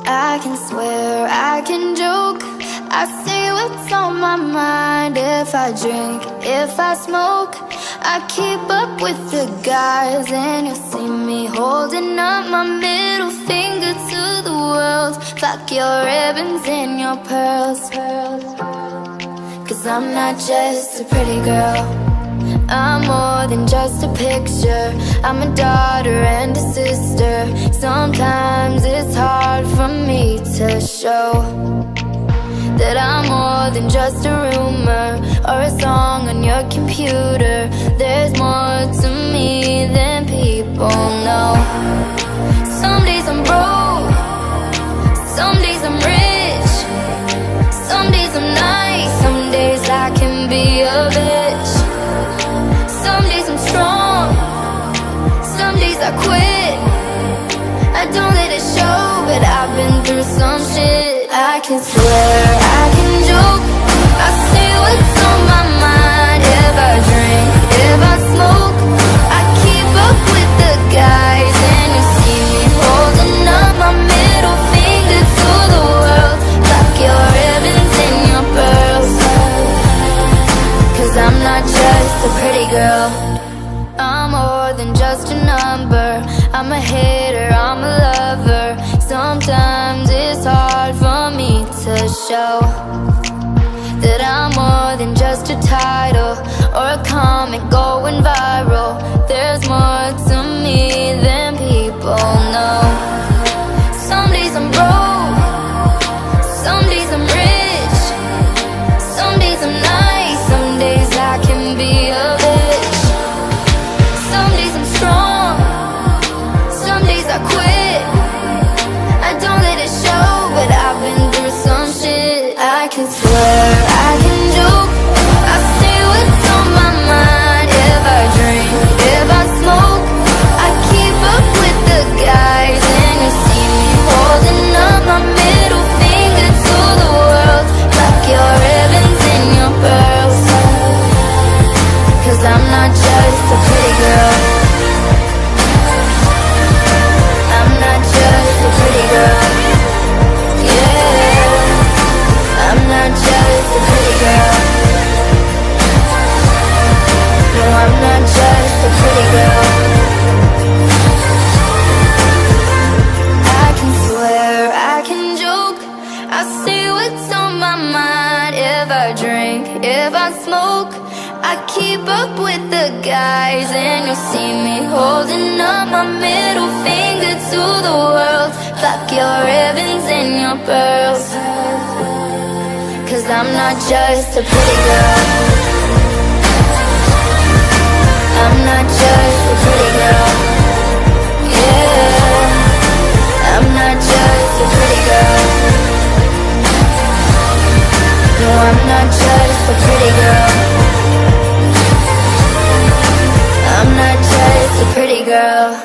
I can swear, I can joke, I say what's on my mind. If I drink, if I smoke, I keep up with the guys. And you'll see me holding up my middle finger to the world. Fuck your ribbons and your pearls. Cause I'm not just a pretty girl, I'm more than just a picture. I'm a daughter and a sister. Sometimes it's hard for me to show that I'm more than just a rumor or a song on your computer. There's more to me than people know. Some days I'm broke, some days I'm rich, some days I'm nice, some days I can be a bitch. Some days I'm strong, some days I quit. I don't let it show, but I've been through some shit. I can swear, I can joke, I say what's on my mind. If I drink, if I smoke, I keep up with the guys. And you see me holding up my middle finger to the world. Fuck your ribbons and your pearls. Cause I'm not just a pretty girl, I'm more than just a number. I'm a hater, I'm a lover. Sometimes it's hard for me to show that I'm more than just a title or a comment going viral. There's more to me than people know. Some days I'm broke, some days I'm rich, some days I'm nice, some days I can be a bitch. Some days I'm strong, some days I quit. I don't let it show, but I've been through some shit. I can swear, I can joke, I say what's on my mind. If I drink, if I smoke, I keep up with the guys. And you see me holding up my middle finger to the world. Fuck your ribbons and your pearls. Cause I'm not just a pretty girl, I'm not just a pretty girl. Yeah, I'm not just a pretty girl. No, I'm not just a pretty girl. I can swear, I can joke, I say what's on my mind. If I drink, if I smoke, I keep up with the guys. And you'll see me holding up my middle finger to the world. Fuck your ribbons and your pearls. Cause I'm not just a pretty girl, I'm not just a pretty girl. Yeah, I'm not just a pretty girl. No, I'm not just a pretty girl, I'm not just a pretty girl.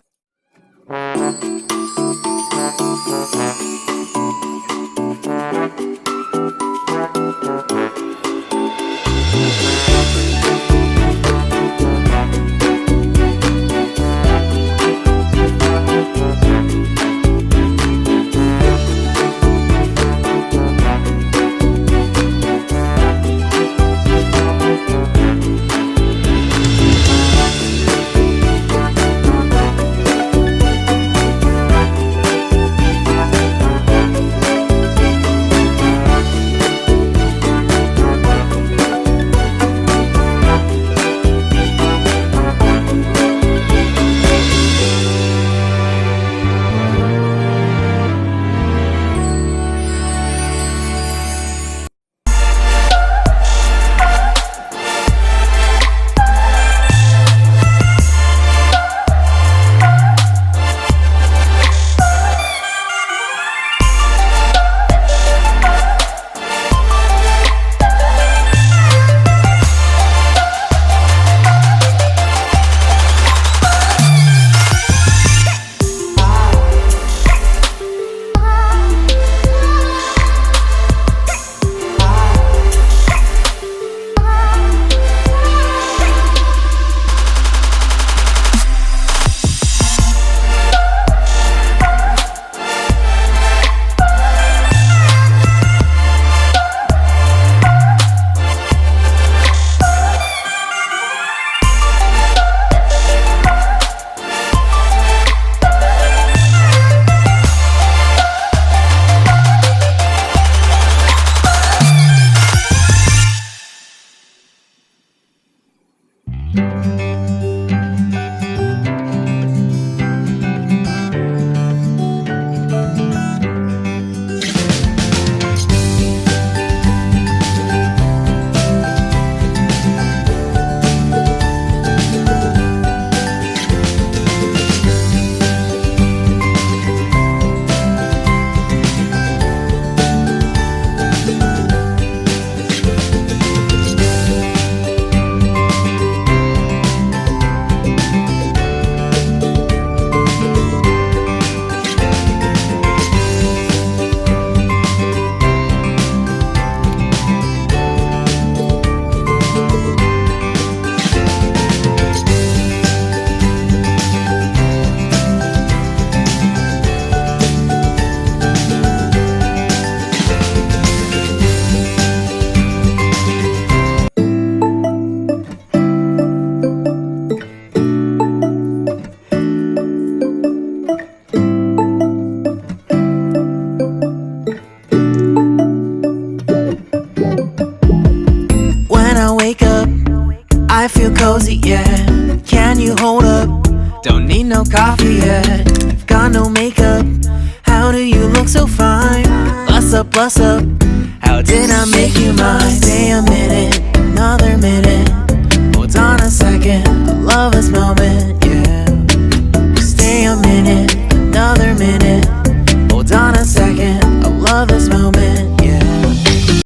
you look so fine. Bust up, how did I make you mine? Stay a minute, another minute. Hold on a second, I love this moment, yeah. Stay a minute, another minute. Hold on a second, I love this moment.